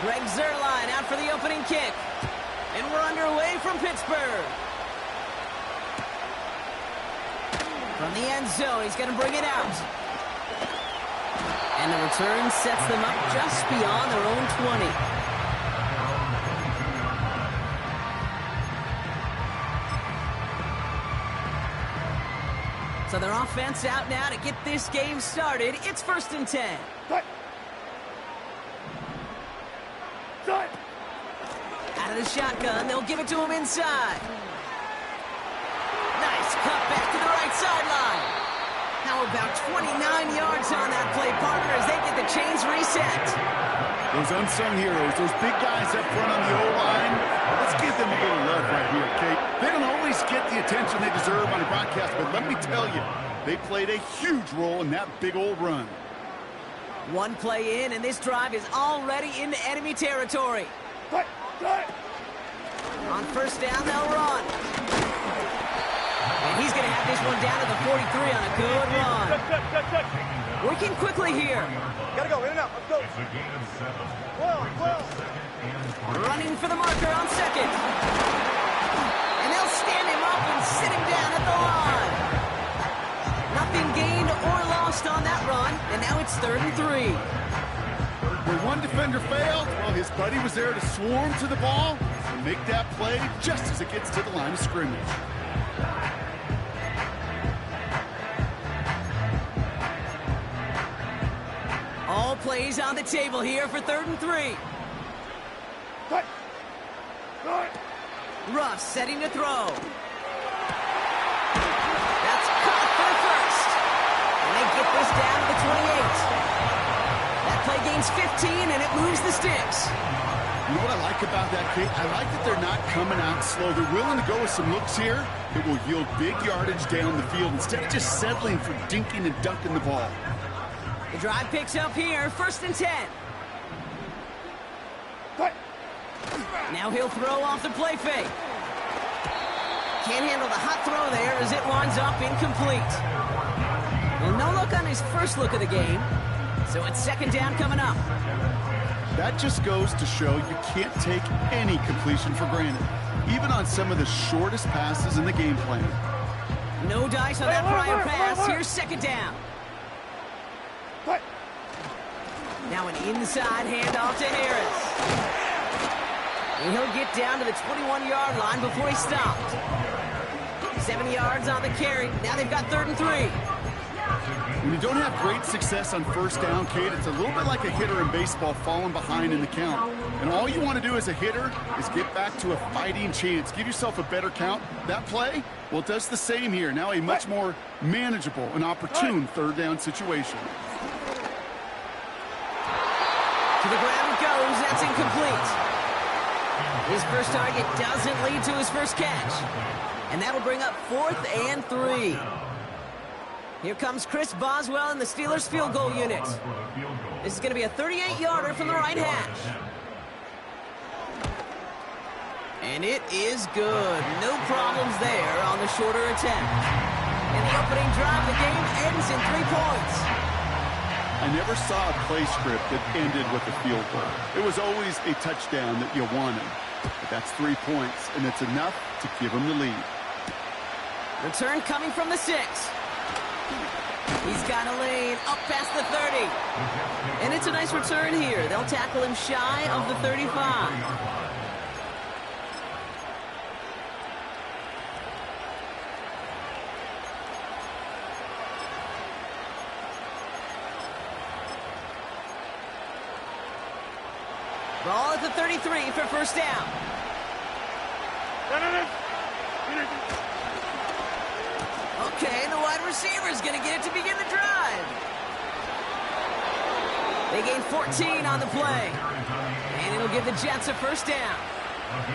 Greg Zuerlein out for the opening kick. And we're underway from Pittsburgh. From the end zone, he's going to bring it out. And the return sets them up just beyond their own 20. So their offense out now to get this game started. It's 1st and 10. Out of the shotgun, they'll give it to him inside. Nice cut back to the right sideline. How about 29 yards on that play, partner, as they get the chains reset. Those unsung heroes, those big guys up front on the O-line, let's give them a little love right here, Kate. They don't always get the attention they deserve on a broadcast, but let me tell you, they played a huge role in that big old run. One play in, and this drive is already into enemy territory. On 1st down, they'll run. And he's going to have this one down to the 43 on a good run. Working quickly here. Gotta go, in and out, let's go. Running for the marker on 2nd. And they'll stand him up and sit him down at the line. Nothing gained or lost on that run, and now it's 3rd and 3. Where one defender failed, well, his buddy was there to swarm to the ball and make that play just as it gets to the line of scrimmage. All plays on the table here for 3rd and 3. Russ setting to throw. That's caught for the 1st. And they get this down to the 28. That play gains 15, and it moves the sticks. You know what I like about that, Kate? I like that they're not coming out slow. They're willing to go with some looks here that will yield big yardage down the field instead of just settling for dinking and dunking the ball. The drive picks up here, 1st and 10. Now he'll throw off the play fake. Can't handle the hot throw there as it winds up incomplete. Well, no look on his first look of the game, so it's 2nd down coming up. That just goes to show you can't take any completion for granted, even on some of the shortest passes in the game plan. No dice on that prior pass. Here's 2nd down. Now an inside handoff to Harris. And he'll get down to the 21-yard line before he stopped. 7 yards on the carry. Now they've got 3rd and 3. When you don't have great success on 1st down, Kate, it's a little bit like a hitter in baseball falling behind in the count. And all you want to do as a hitter is get back to a fighting chance. Give yourself a better count. That play, well, it does the same here. Now a much more manageable and opportune 3rd down situation. To the ground it goes. That's incomplete. His first target doesn't lead to his first catch. And that'll bring up 4th and 3. Here comes Chris Boswell in the Steelers field goal unit. This is going to be a 38-yarder from the right hash. And it is good. No problems there on the shorter attempt. And the opening drive of the game ends in 3 points. I never saw a play script that ended with a field goal. It was always a touchdown that you wanted. But that's 3 points, and it's enough to give them the lead. Return coming from the 6. He's got a lane up past the 30. And it's a nice return here. They'll tackle him shy of the 35. Ball at the 33 for 1st down. Okay, the wide receiver is going to get it to begin the drive. They gain 14 on the play. And it'll give the Jets a 1st down.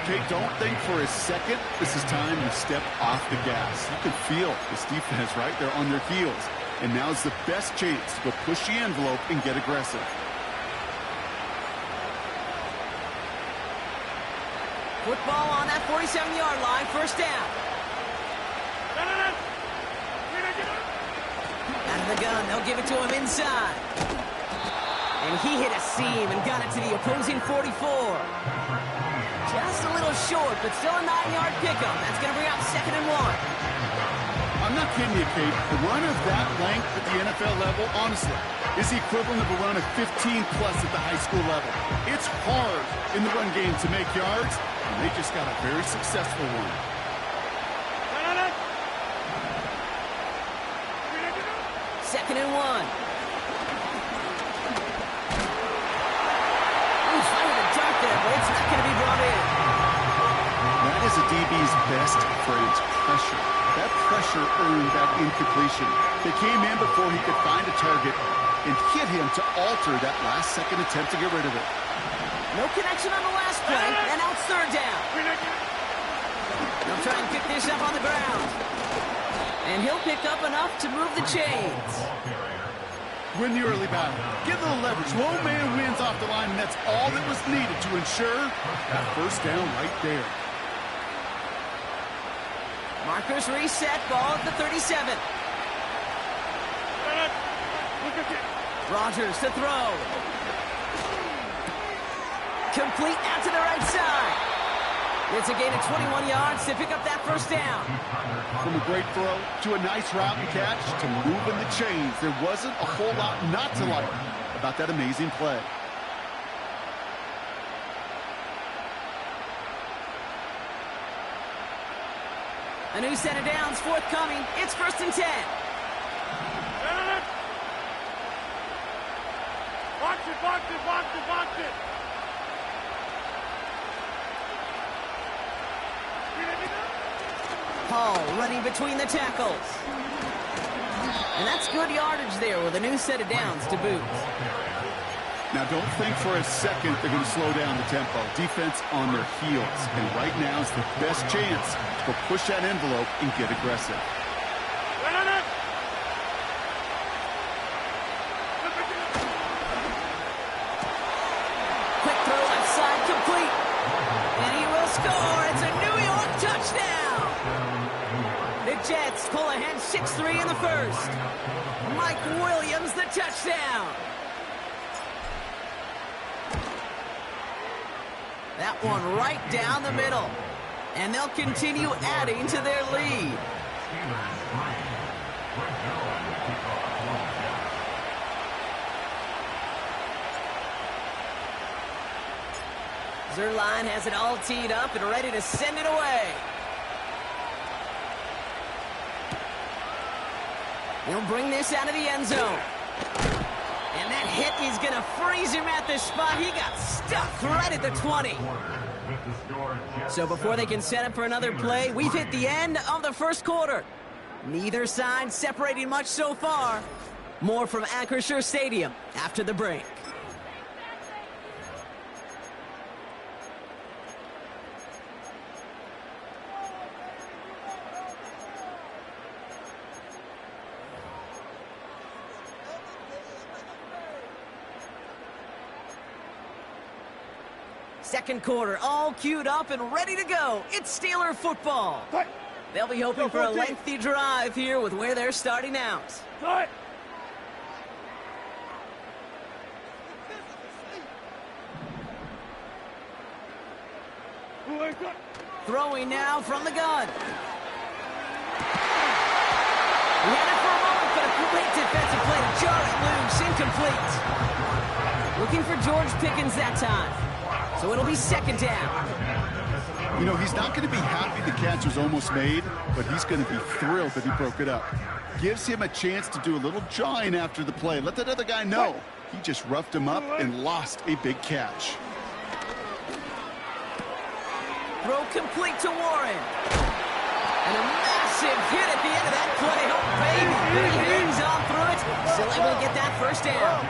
Okay, don't think for a second this is time to step off the gas. You can feel this defense right there on their heels. And now's the best chance to go push the envelope and get aggressive. Football on that 47-yard line, 1st down. Out of the gun, they'll give it to him inside. And he hit a seam and got it to the opposing 44. Just a little short, but still a 9-yard pickup. That's going to bring up 2nd and 1. I'm not kidding you, Kate. The run of that length at the NFL level, honestly, is the equivalent of a run of 15-plus at the high school level. It's hard in the run game to make yards, and they just got a very successful one. 2nd and 1. He's fired a dart there, but it's not going to be brought in. That is a DB's best phrase, pressure. That pressure earned that incompletion. They came in before he could find a target and hit him to alter that last-second attempt to get rid of it. No connection on the last play, and now it's 3rd down. They'll try and pick this up on the ground. And he'll pick up enough to move the chains. Win the early battle. Get a little leverage. Low man wins off the line, and that's all that was needed to ensure that 1st down right there. Markers reset, ball at the 37. Rodgers to throw. Complete out to the right side. It's a gain of 21 yards to pick up that 1st down. From a great throw to a nice route and catch to moving the chains, there wasn't a whole lot not to like about that amazing play. A new set of downs forthcoming. It's 1st and 10. Box it, box it, box it, box it. Hall running between the tackles. And that's good yardage there with a new set of downs to boot. Now, don't think for a second they're going to slow down the tempo. Defense on their heels. And right now is the best chance to go push that envelope and get aggressive. Quick throw outside, complete. And he will score. It's a New York touchdown. The Jets pull ahead 6-3 in the 1st. Mike Williams, the touchdown. That one right down the middle. And they'll continue adding to their lead. Zerline has it all teed up and ready to send it away. He'll bring this out of the end zone. And that hit is going to freeze him at the spot. He got stuck right at the 20. So before they can set up for another play, we've hit the end of the 1st quarter. Neither side separating much so far. More from Acrisure Stadium after the break. Second quarter, all queued up and ready to go. It's Steeler football. They'll be hoping for a lengthy drive here with where they're starting out. Throwing now from the gun. He had it for a moment, but a great defensive play to jar it loose, incomplete. Looking for George Pickens that time. So it'll be 2nd down. You know, he's not going to be happy the catch was almost made, but he's going to be thrilled that he broke it up. Gives him a chance to do a little jawing after the play. Let that other guy know. He just roughed him up and lost a big catch. Throw complete to Warren. And a massive hit at the end of that play. Oh, baby. He hangs on through it. Still able to get that 1st down.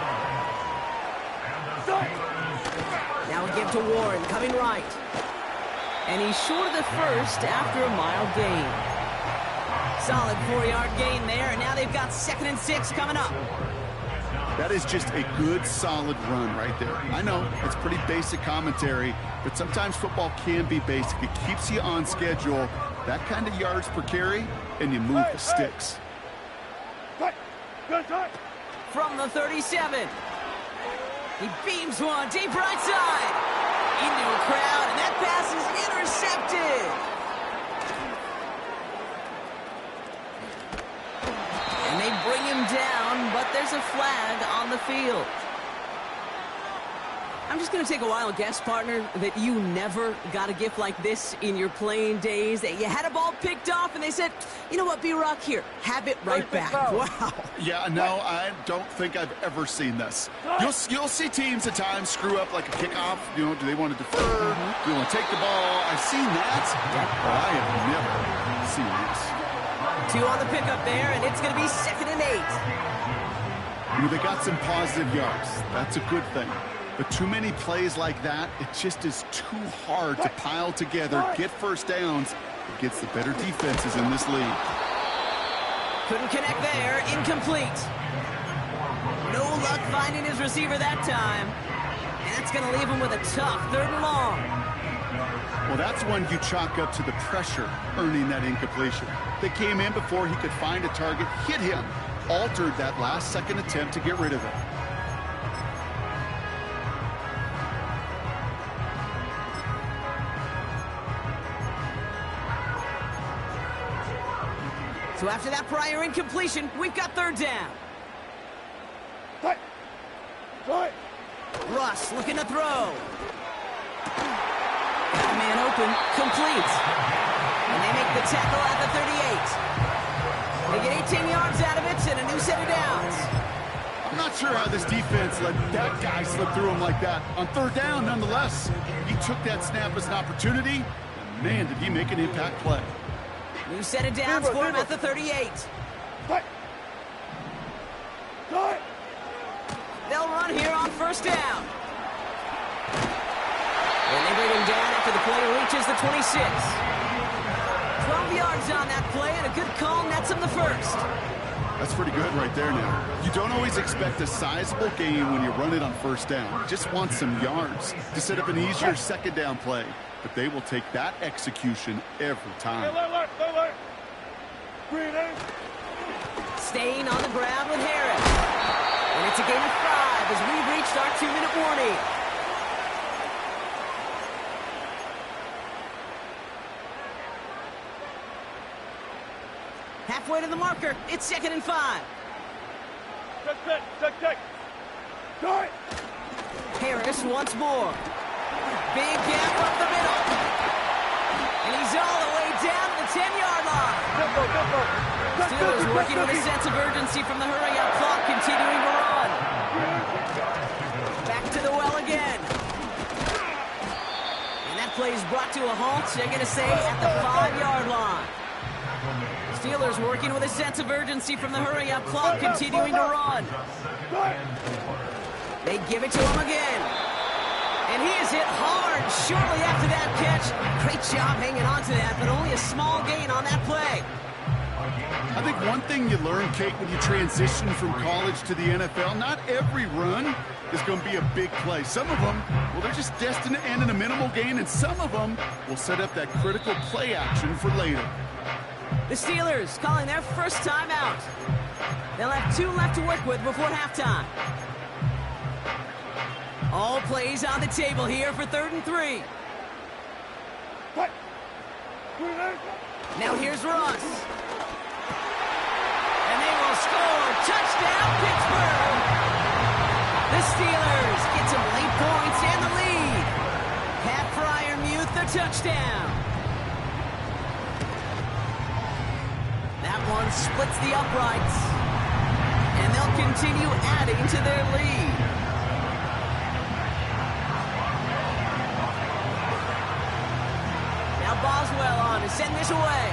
Now we give to Warren, coming right. And he's short of the 1st after a mild gain. Solid 4-yard gain there, and now they've got 2nd and 6 coming up. That is just a good, solid run right there. I know, it's pretty basic commentary, but sometimes football can be basic. It keeps you on schedule, that kind of yards per carry, and you move the sticks. From the 37. He beams one deep right side. Into a crowd, and that pass is intercepted. And they bring him down, but there's a flag on the field. I'm just going to take a wild guess, partner, that you never got a gift like this in your playing days, that you had a ball picked off, and they said, you know what, B-Rock, here, have it right back. Wow. Yeah, no, I don't think I've ever seen this. You'll see teams at times screw up like a kickoff. You know, do they want to defer? Do they want to take the ball? I've seen that, but I have never seen this. 2 on the pickup there, and it's going to be 2nd and 8. You know, they got some positive yards. That's a good thing. But too many plays like that, it just is too hard to pile together, get first downs against the better defenses in this league. Couldn't connect there. Incomplete. No luck finding his receiver that time. And that's going to leave him with a tough 3rd and long. Well, that's one you chalk up to the pressure earning that incompletion. They came in before he could find a target, hit him, altered that last-second attempt to get rid of it. So after that prior incompletion, we've got 3rd down. Russ looking to throw. Got a man open, complete. And they make the tackle at the 38. They get 18 yards out of it and a new set of downs. I'm not sure how this defense let that guy slip through him like that. On 3rd down, nonetheless, he took that snap as an opportunity, and man, did he make an impact play. New set of downs for him at the 38. They'll run here on 1st down. And they bring him down after the play reaches the 26. 12 yards on that play, and a good call nets him the 1st. That's pretty good right there now. You don't always expect a sizable gain when you run it on 1st down. You just want some yards to set up an easier 2nd down play. But they will take that execution every time. Staying on the ground with Harris. And it's a gain of 5 as we've reached our 2-minute warning. Halfway to the marker. It's 2nd and 5. Harris once more. Big gap up the middle. And he's all the way down to the 10-yard line. Steelers working with a sense of urgency from the hurry-up clock, continuing to run. Back to the well again. And that play is brought to a halt, they're going to say, at the 5-yard line. Steelers working with a sense of urgency from the hurry-up clock, continuing to run. They give it to him again. And he is hit hard shortly after that catch. Great job hanging on to that, but only a small gain on that play. I think one thing you learn, Kate, when you transition from college to the NFL, not every run is going to be a big play. Some of them, well, they're just destined to end in a minimal gain, and some of them will set up that critical play action for later. The Steelers calling their first time out. They'll have 2 left to work with before halftime. All plays on the table here for 3rd and 3. Now here's Russ. And they will score. Touchdown, Pittsburgh. The Steelers get some late points and the lead. Pat Fryermuth, the touchdown. That one splits the uprights. And they'll continue adding to their lead. Now Boswell on to send this away.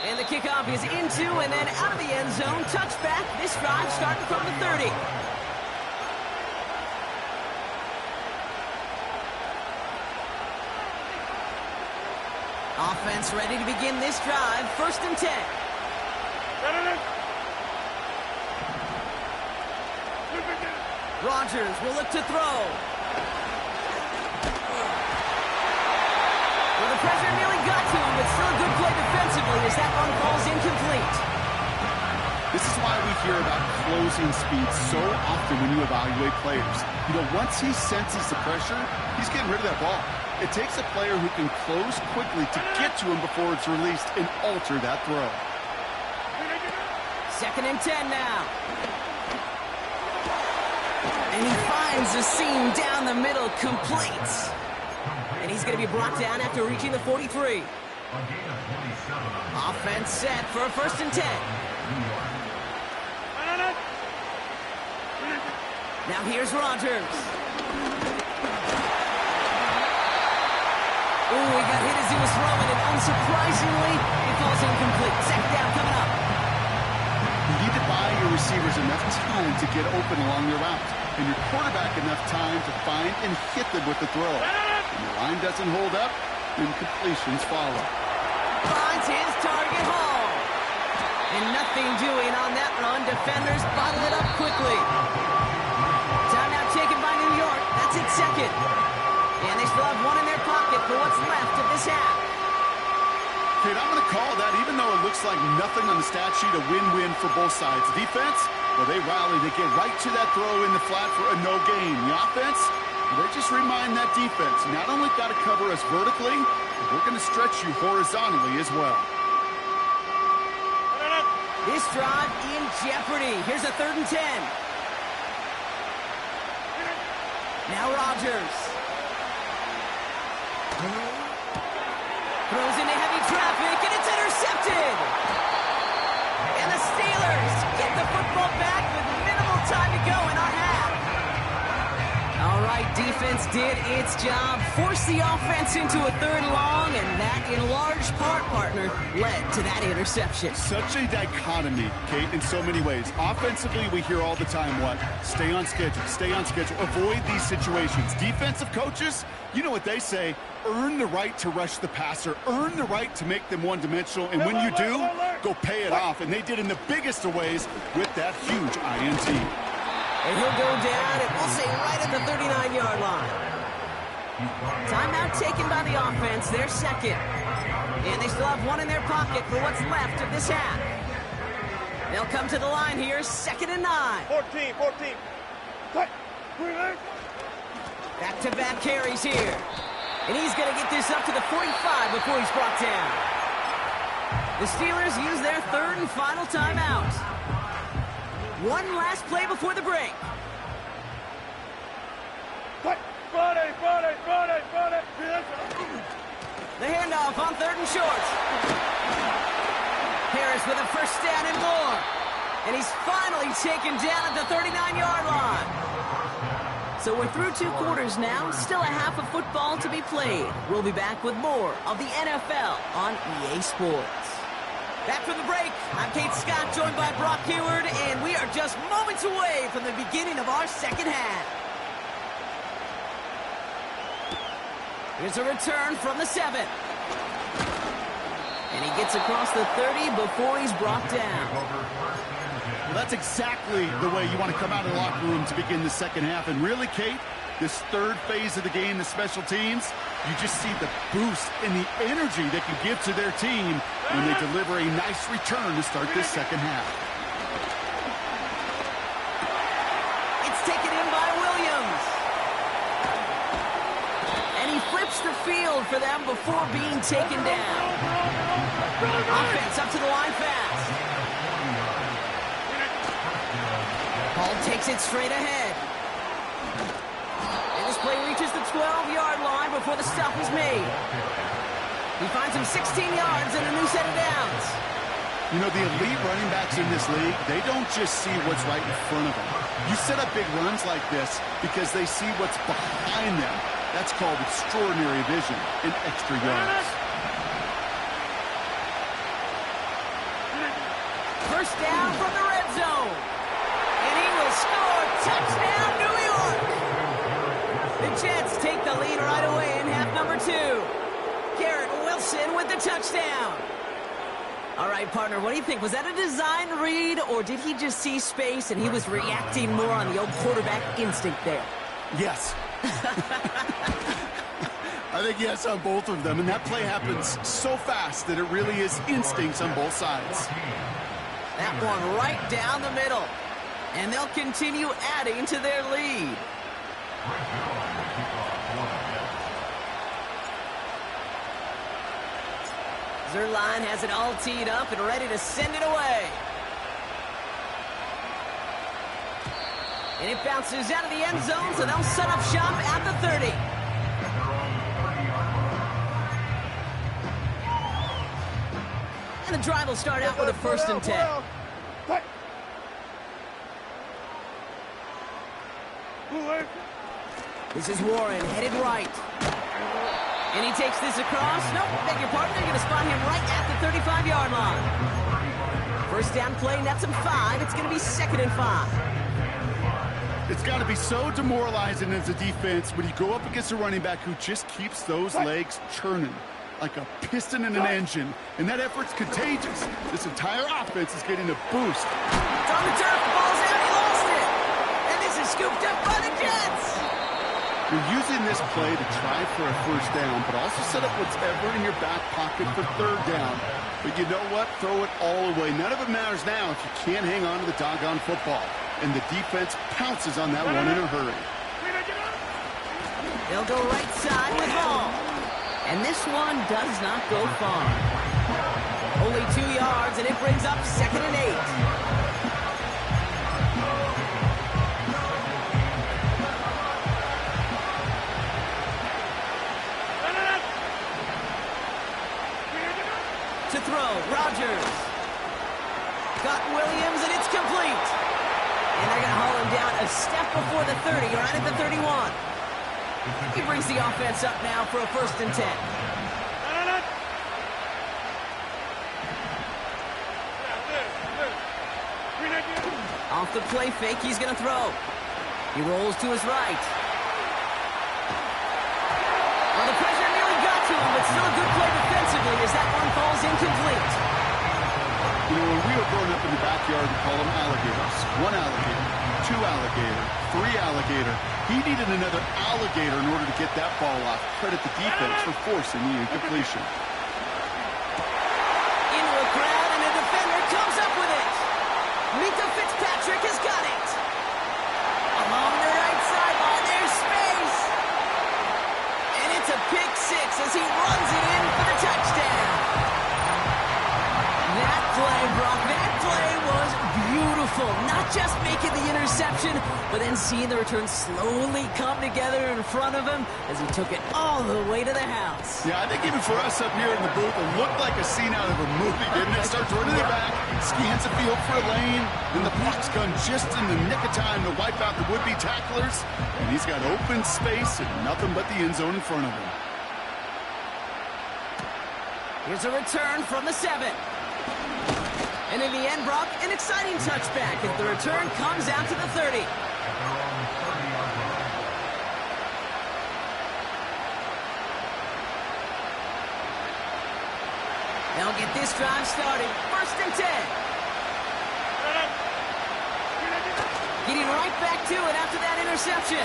And the kickoff is into and then out of the end zone. Touchback. This drive starting from the 30. Offense ready to begin this drive. 1st and 10. Rodgers will look to throw. Well, the pressure nearly got to him, but still a good play defensively as that one falls incomplete. This is why we hear about closing speed so often when you evaluate players. You know, once he senses the pressure, he's getting rid of that ball. It takes a player who can close quickly to get to him before it's released and alter that throw. 2nd and 10 now. And he finds the seam down the middle, complete. And he's going to be brought down after reaching the 43. Offense set for a 1st and 10. Now here's Rodgers. Ooh, he got hit as he was throwing, and unsurprisingly, it falls incomplete. 2nd down coming up. You need to buy your receivers enough time to get open along their route, and your quarterback enough time to find and hit them with the throw. When the line doesn't hold up, then completions follow. Finds his target Hall. And nothing doing on that run. Defenders bottle it up quickly. Timeout taken by New York. That's its 2nd. And they still have one in their pocket for what's left of this half. Kate, I'm going to call that, even though it looks like nothing on the stat sheet, a win-win for both sides. Defense, well, they rally. They get right to that throw in the flat for a no gain. The offense, well, they just remind that defense, not only got to cover us vertically, but we're going to stretch you horizontally as well. This drive in jeopardy. Here's a 3rd and 10. Now Rodgers. Throws into heavy traffic, and it's intercepted. And the Steelers get the football back with minimal time to go in our half. All right, defense did its job, forced the offense into a 3rd long, and that, in large part, partner, led to that interception. Such a dichotomy, Kate, in so many ways. Offensively, we hear all the time what? Stay on schedule, avoid these situations. Defensive coaches, you know what they say, earn the right to rush the passer, earn the right to make them one-dimensional, and when you do, go pay it off. And they did in the biggest of ways with that huge INT. And he'll go down, and we'll say right at the 39-yard line. Timeout taken by the offense, their 2nd. And they still have one in their pocket for what's left of this half. They'll come to the line here, 2nd and 9. 14. Back-to-back carries here. And he's going to get this up to the 45 before he's brought down. The Steelers use their 3rd and final timeout. One last play before the break. The handoff on 3rd and short. Harris with a 1st down and more. And he's finally taken down at the 39-yard line. So we're through 2 quarters now. Still a half of football to be played. We'll be back with more of the NFL on EA Sports. Back from the break, I'm Kate Scott, joined by Brock Hayward, and we are just moments away from the beginning of our 2nd half. Here's a return from the 7. And he gets across the 30 before he's brought down. Well, that's exactly the way you want to come out of the locker room to begin the 2nd half. And really, Kate, this 3rd phase of the game, the special teams, you just see the boost and the energy they can give to their team when they deliver a nice return to start this 2nd half. It's taken in by Williams. And he flips the field for them before being taken down. Offense up to the line fast. Paul takes it straight ahead. And this play reaches the 12-yard line before the stop is made. He finds him 16 yards and a new set of downs. You know, the elite running backs in this league, they don't just see what's right in front of them. You set up big runs like this because they see what's behind them. That's called extraordinary vision and extra yards. 1st down from the red zone. And he will score. Touchdown, New York. The Jets take the lead right away in half number 2. Garrett Wilson with the touchdown. All right, partner, what do you think? Was that a design read, or did he just see space and he was reacting more on the old quarterback instinct there? Yes. I think yes on both of them, and that play happens so fast that it really is instincts on both sides. That one right down the middle. And they'll continue adding to their lead. Zerline has it all teed up and ready to send it away. And it bounces out of the end zone, so they'll set up shop at the 30. And the drive will start out with a 1st and 10. This is Warren, headed right. And he takes this across. Nope, beg your pardon. They're going to spot him right at the 35-yard line. 1st down play, nets him 5. It's going to be 2nd and 5. It's got to be so demoralizing as a defense when you go up against a running back who just keeps those legs churning like a piston in an engine. And that effort's contagious. This entire offense is getting a boost. It's on the turf. Ball's out. He lost it. And this is scooped up by the Jets. You're using this play to try for a 1st down, but also set up whatever in your back pocket for 3rd down. But you know what? Throw it all away. None of it matters now if you can't hang on to the doggone football. And the defense pounces on that one in a hurry. They'll go right side with ball. And this one does not go far. Only 2 yards, and it brings up 2nd and 8. To throw, Rodgers. Got Williams, and it's complete. And they're going to haul him down a step before the 30, right at the 31. He brings the offense up now for a 1st and 10. Off the play fake, he's going to throw. He rolls to his right. Well, the pressure nearly got to him, but still a good play defensively as that one falls incomplete. You know, when we were growing up in the backyard, we call them alligators. 1 alligator, 2 alligator, 3 alligator. He needed another alligator in order to get that ball off. Credit the defense for forcing the incompletion. Into a crowd, and a defender comes up with it. Mika Fitzpatrick has got it. Along the right sideline, there's space. And it's a pick 6 as he runs it in for the touchdown. That play, Brock, that play was beautiful. Not just making the interception, but then seeing the return slowly come together in front of him as he took it all the way to the house. Yeah, I think even for us up here in the booth, it looked like a scene out of a movie, didn't it? Starts running it back, scans the field for a lane, and the block's come just in the nick of time to wipe out the would-be tacklers. And he's got open space and nothing but the end zone in front of him. Here's a return from the 7. And in the end, Brock, an exciting touchback as the return comes out to the 30. They'll get this drive started. 1st and 10. Getting right back to it after that interception.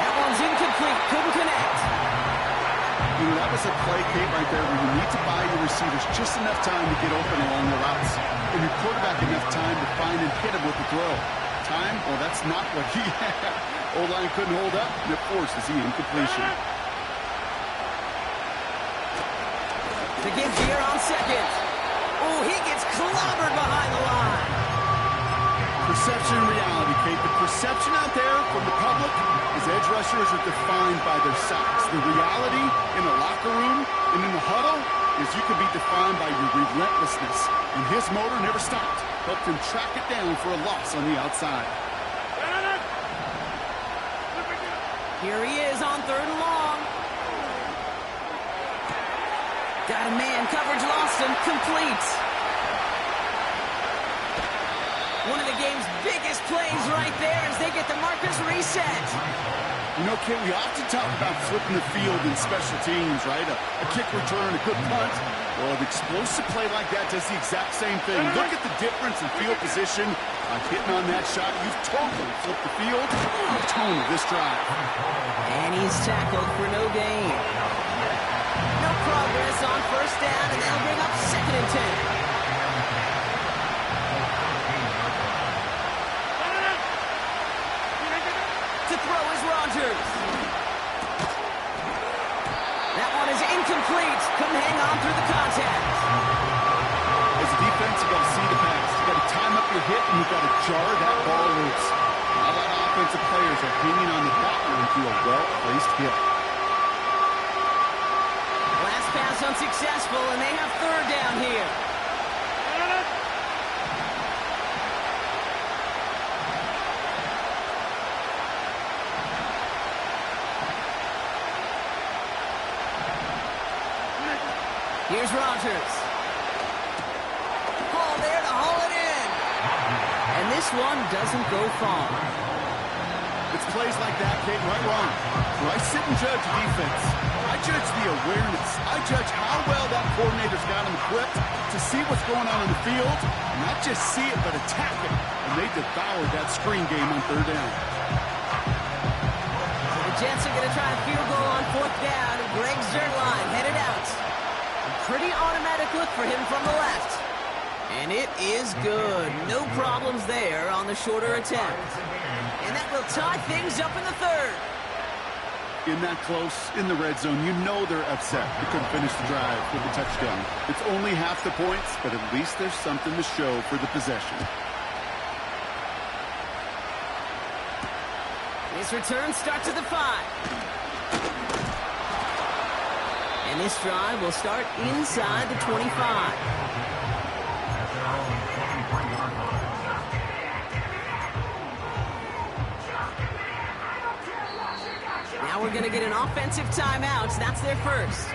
That one's incomplete. Couldn't connect. You know, that was a play, Kate, right there where you need to buy your receivers just enough time to get open along the routes. And your quarterback enough time to find and hit him with the throw. Time? Well, that's not what he had. O-line couldn't hold up, and it forces the incompletion. To give here on 2nd. Oh, he gets clobbered behind the line. Perception and reality, Kate. The perception out there from the public is edge rushers are defined by their size. The reality in a locker room and in the huddle is you can be defined by your relentlessness. And his motor never stopped. Helped him track it down for a loss on the outside. Here he is on 3rd and long. Got a man, coverage lost him, complete. One of the game's biggest plays right there as they get the markers reset. You know, Kate, we often talk about flipping the field in special teams, right? A kick return, a good punt. Well, an explosive play like that does the exact same thing. Look at the difference in field position. By hitting on that shot, you've totally flipped the field. The tone of this drive. And he's tackled for no gain. No progress on 1st down, and they'll bring up 2nd and 10. jar that ball loose. All that offensive players are hanging on the dot line to a well-placed hit. Last pass unsuccessful, and they have third down here. Here's Rodgers. Ball there to haul it in. And this one doesn't go far. It's plays like that, Kate, right wrong. When I sit and judge defense, I judge the awareness. I judge how well that coordinator's got him equipped to see what's going on in the field, and not just see it, but attack it. And they devoured that screen game on third down. So the Jets are going to try a field goal on fourth down. Greg Zuerlein headed out. A pretty automatic look for him from the left. And it is good. No problems there on the shorter attempt. And that will tie things up in the third. In that close, in the red zone, you know they're upset. They couldn't finish the drive with a touchdown. It's only half the points, but at least there's something to show for the possession. This return starts at the 5. And this drive will start inside the 25. Now we're going to get an offensive timeout. That's their first.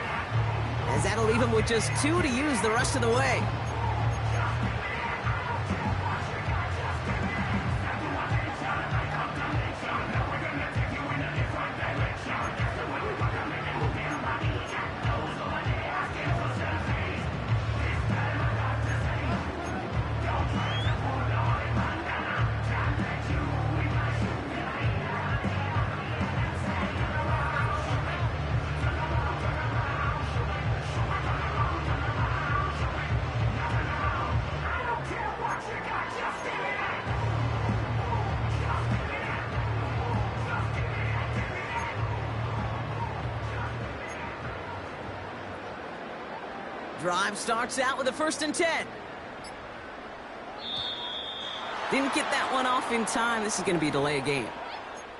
As that'll leave them with just 2 to use the rest of the way. Drive starts out with a 1st and 10. Didn't get that one off in time. This is going to be a delay of game.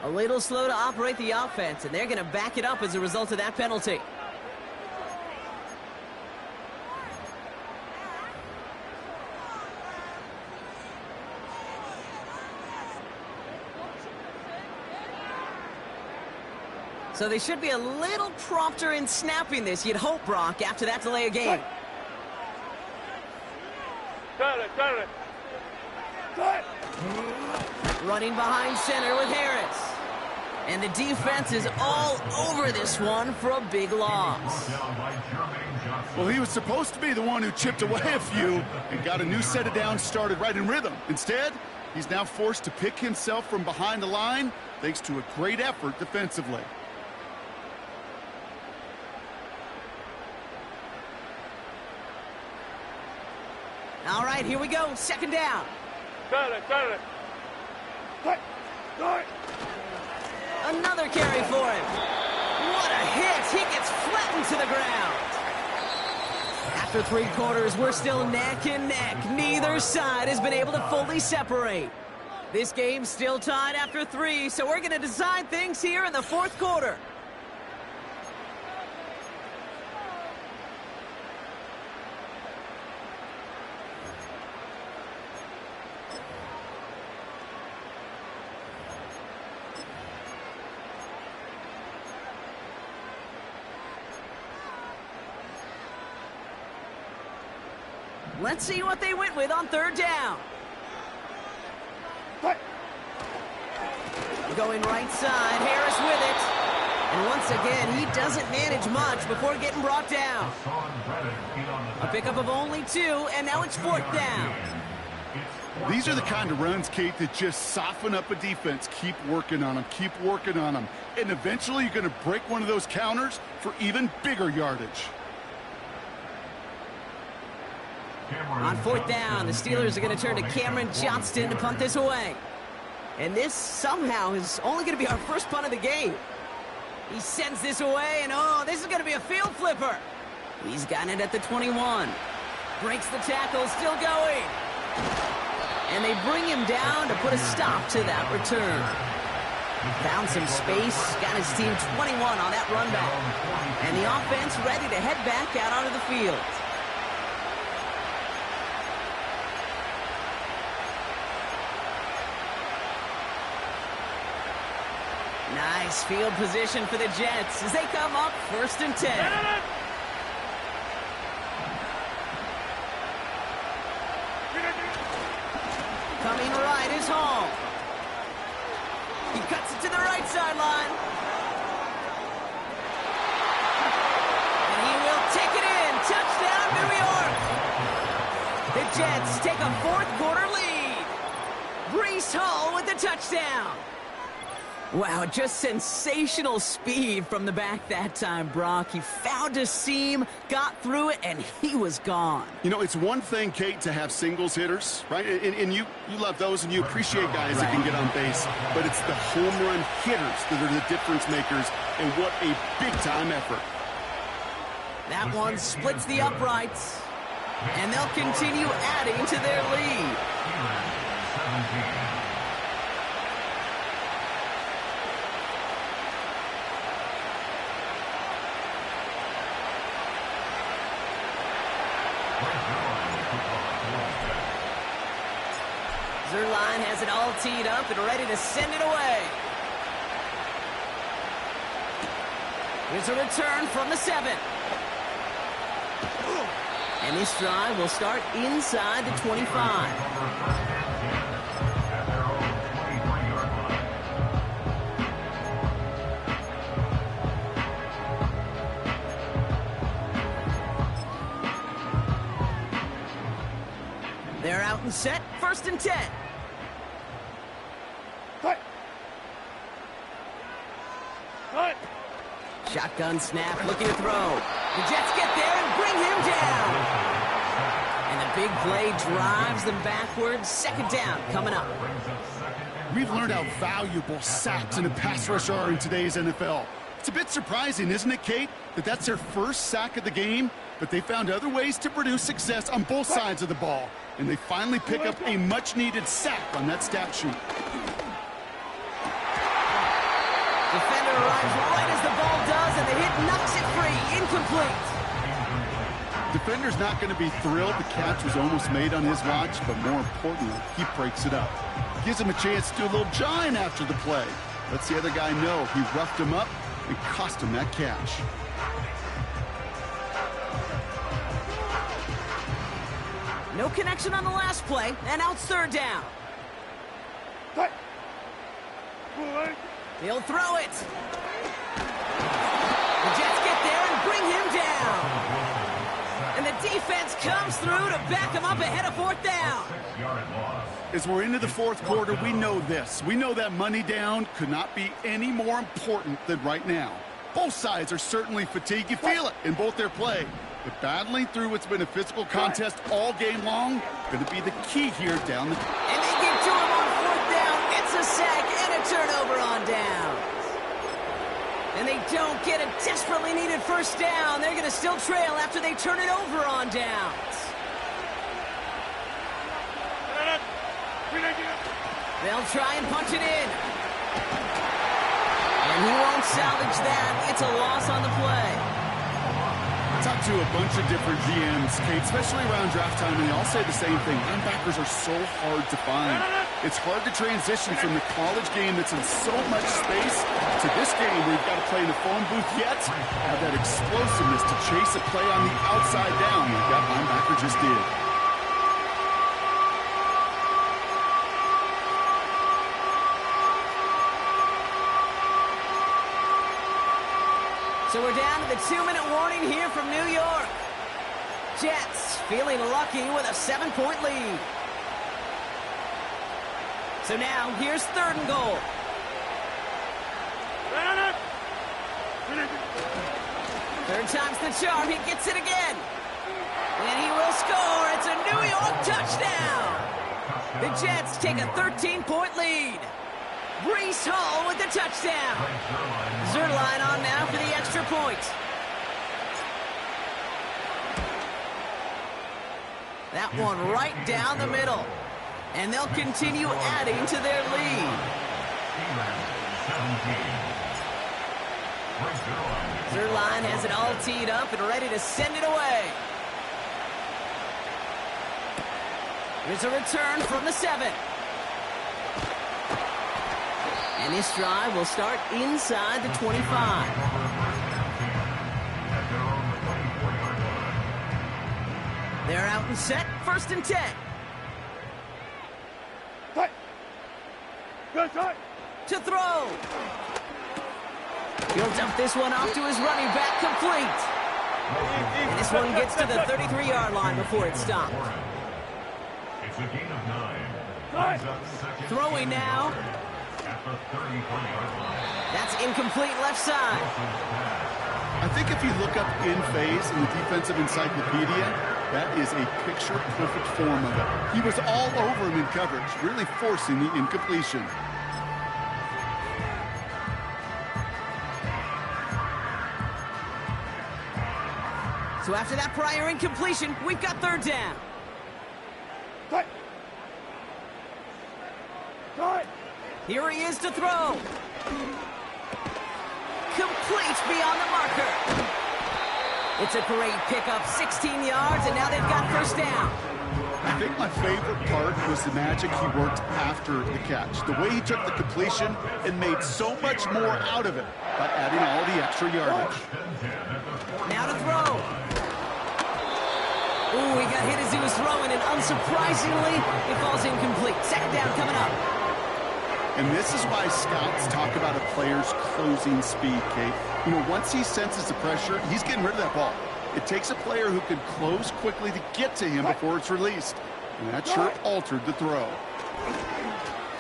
A little slow to operate the offense, and they're going to back it up as a result of that penalty. So they should be a little prompter in snapping this, you'd hope, Brock, after that delay of game. Running behind center with Harris. And the defense is all over this one for a big loss. Well, he was supposed to be the one who chipped away a few and got a new set of downs started right in rhythm. Instead, he's now forced to pick himself from behind the line thanks to a great effort defensively. All right, here we go. 2nd down. Another carry for him. What a hit. He gets flattened to the ground. After 3 quarters, we're still neck and neck. Neither side has been able to fully separate. This game's still tied after 3, so we're going to decide things here in the 4th quarter. Let's see what they went with on 3rd down. Going right side, Harris with it. And once again, he doesn't manage much before getting brought down. A pickup of only 2, and now it's 4th down. These are the kind of runs, Kate, that just soften up a defense. Keep working on them, keep working on them. And eventually you're going to break one of those counters for even bigger yardage. On 4th down, the Steelers are going to turn to Cameron Johnston to punt this away. And this somehow is only going to be our first punt of the game. He sends this away, and oh, this is going to be a field flipper. He's gotten it at the 21. Breaks the tackle, still going. And they bring him down to put a stop to that return. Found some space, got his team 21 on that run back. And the offense ready to head back out onto the field. Nice field position for the Jets as they come up 1st and 10. Coming right is Hall. He cuts it to the right sideline. And he will take it in. Touchdown, New York. The Jets take a 4th quarter lead. Breece Hall with the touchdown. Wow, just sensational speed from the back that time, Brock. He found a seam, got through it, and he was gone. You know, it's one thing, Kate, to have singles hitters, right? And you love those, and you appreciate guys that can get on base. But it's the home run hitters that are the difference makers, and what a big-time effort. That one splits the uprights, and they'll continue adding to their lead. Zerline has it all teed up and ready to send it away. Here's a return from the 7. And this drive will start inside the 25. They're out and set, 1st and 10. Cut. Cut. Shotgun snap, looking to throw. The Jets get there and bring him down. And the big play drives them backwards. 2nd down coming up. We've learned how valuable sacks in a pass rush are in today's NFL. It's a bit surprising, isn't it, Kate, that that's their first sack of the game, but they found other ways to produce success on both sides of the ball. And they finally pick up a much-needed sack on that stat sheet. Defender arrives right as the ball does, and the hit knocks it free. Incomplete. Defender's not going to be thrilled the catch was almost made on his watch, but more importantly, he breaks it up. Gives him a chance to do a little jawing after the play. Lets the other guy know he roughed him up and cost him that catch. No connection on the last play, and now it's 3rd down. Cut. He'll throw it. The Jets get there and bring him down. And the defense comes through to back him up ahead of 4th down. As we're into the 4th quarter, we know this. We know that money down could not be any more important than right now. Both sides are certainly fatigued. You feel it in both their play. But battling through what's been a physical contest all game long, going to be the key here down the... And they get to him on 4th down. It's a sack and a turnover on downs. And they don't get a desperately needed 1st down. They're going to still trail after they turn it over on downs. They'll try and punch it in. And he won't salvage that. It's a loss on the play. Talk to a bunch of different GMs, Kate, especially around draft time, and they all say the same thing. Linebackers are so hard to find. It's hard to transition from the college game that's in so much space to this game where you've got to play in the phone booth yet have that explosiveness to chase a play on the outside down like that linebacker just did. So we're down to the 2-minute warning here from New York. Jets feeling lucky with a 7-point lead. So now here's 3rd and goal. 3rd time's the charm. He gets it again. And he will score. It's a New York touchdown. The Jets take a 13-point lead. Breece Hall with the touchdown. Zerline on now for the extra point. That one right down the middle. And they'll continue adding to their lead. Zerline has it all teed up and ready to send it away. Here's a return from the 7. And this drive will start inside the 25. They're out and set, 1st and 10. To throw. He'll dump this one off to his running back, complete. And this one gets to the 33-yard line before it stopped. It's a gain of 9. Throwing now. That's incomplete left side. I think if you look up in phase in the defensive encyclopedia, that is a picture-perfect form of it. He was all over him in coverage, really forcing the incompletion. So after that prior incompletion, we've got 3rd down. Here he is to throw. Complete beyond the marker. It's a great pickup, 16 yards, and now they've got 1st down. I think my favorite part was the magic he worked after the catch. The way he took the completion and made so much more out of it by adding all the extra yardage. Now to throw. Ooh, he got hit as he was throwing, and unsurprisingly, it falls incomplete. 2nd down coming up. And this is why scouts talk about a player's closing speed, Kate. You know, once he senses the pressure, he's getting rid of that ball. It takes a player who can close quickly to get to him before it's released. And that sure altered the throw.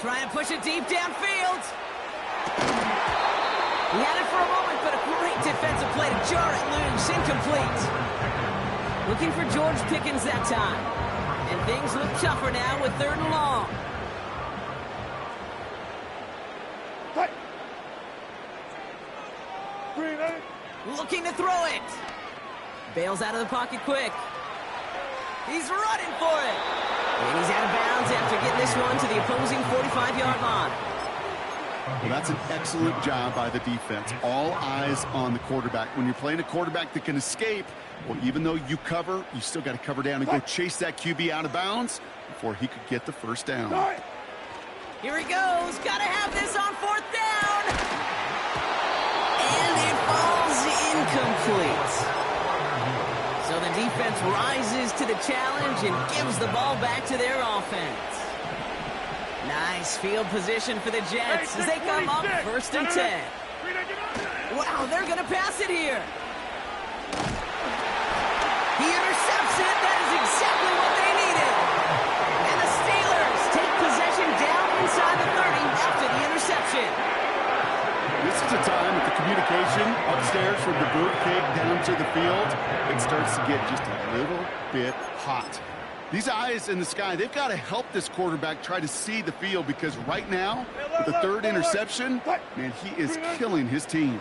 Trying to push it deep downfield. He had it for a moment, but a great defensive play to jar it loose. Incomplete. Looking for George Pickens that time. And things look tougher now with 3rd and long. Looking to throw it. Bails out of the pocket quick. He's running for it. And he's out of bounds after getting this one to the opposing 45-yard line. Well, that's an excellent job by the defense. All eyes on the quarterback. When you're playing a quarterback that can escape, well, even though you cover, you still got to cover down and go chase that QB out of bounds before he could get the 1st down. Here he goes. Got to have this on 4th down. And it falls incomplete. So the defense rises to the challenge and gives the ball back to their offense. Nice field position for the Jets as they come up 1st and 10. Wow, they're going to pass it here. He intercepts it. That is exactly what they needed. And the Steelers take possession down inside the 30 after the interception. This is a time that the communication upstairs from the booth cake down to the field, it starts to get just a little bit hot. These eyes in the sky, they've got to help this quarterback try to see the field because right now, with the 3rd interception, man, he is killing his team.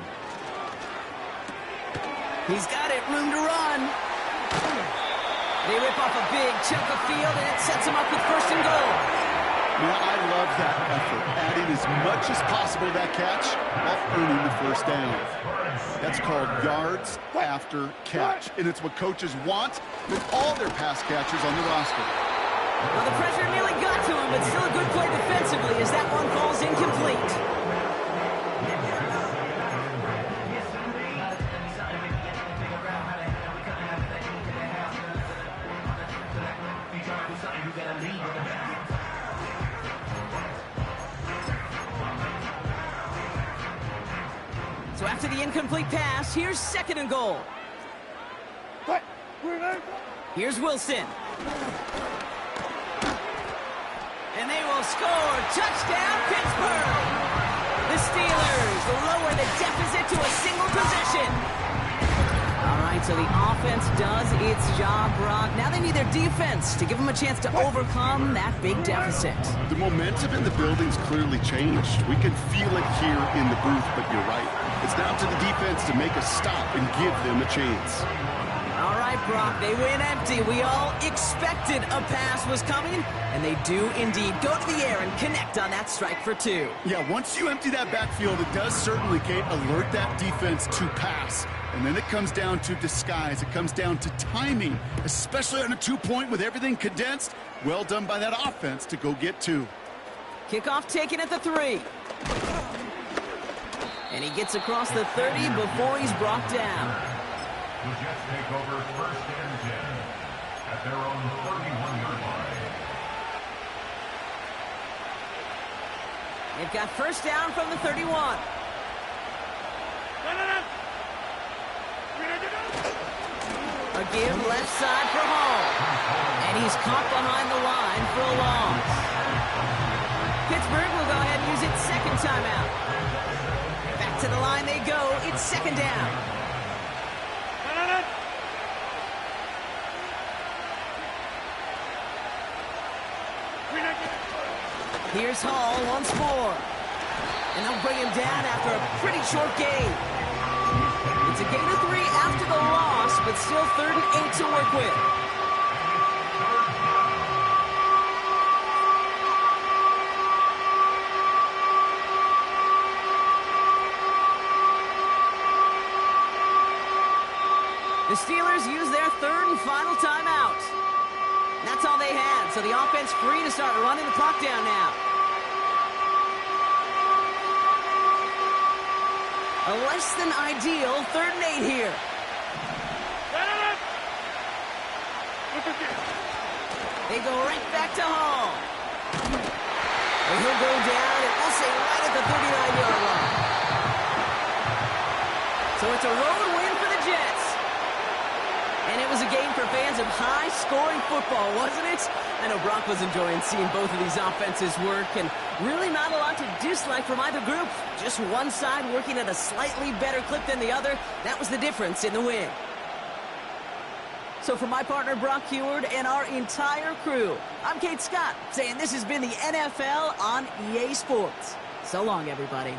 He's got it, room to run. They rip off a big chunk of field, and it sets him up with 1st and goal. Yeah, I love that effort, adding as much as possible to that catch while earning the 1st down. That's called yards after catch, and it's what coaches want from all their pass catchers on the roster. Well, the pressure nearly got to him, but still a good play defensively as that one falls incomplete. So after the incomplete pass, here's 2nd and goal. Here's Wilson. And they will score. Touchdown, Pittsburgh. The Steelers lower the deficit to a single possession. All right, so the offense does its job, Brock. Now they need their defense to give them a chance to overcome that big deficit. The momentum in the building's clearly changed. We can feel it here in the booth, but you're right. It's now to the defense to make a stop and give them a chance. All right, Brock, they win empty. We all expected a pass was coming, and they do indeed go to the air and connect on that strike for 2. Yeah, once you empty that backfield, it does certainly, Kate, alert that defense to pass. And then it comes down to disguise. It comes down to timing, especially on a 2-point with everything condensed. Well done by that offense to go get 2. Kickoff taken at the 3. And he gets across the 30 before he's brought down. The Jets take over 1st and 10 at their own 31-yard line. They've got first down from the 31. A give left side for Hall. And he's caught behind the line for a loss. Pittsburgh will go ahead and use its second timeout. Back to the line they go. It's second down. Here's Hall once more. And they'll bring him down after a pretty short gain. It's a gain of 3 after the loss, but still 3rd and 8 to work with. The Steelers use their 3rd and final timeout. That's all they had, so the offense free to start running the clock down now. A less than ideal 3rd and 8 here. They go right back to Hall. And he'll go down, and we'll say right at the 39-yard line. So it's a road win for the Jets. And it was a game for fans of high-scoring football, wasn't it? I know Brock was enjoying seeing both of these offenses work, and really not a lot to dislike from either group. Just one side working at a slightly better clip than the other. That was the difference in the win. So for my partner, Brock Heward, and our entire crew, I'm Kate Scott, saying this has been the NFL on EA Sports. So long, everybody.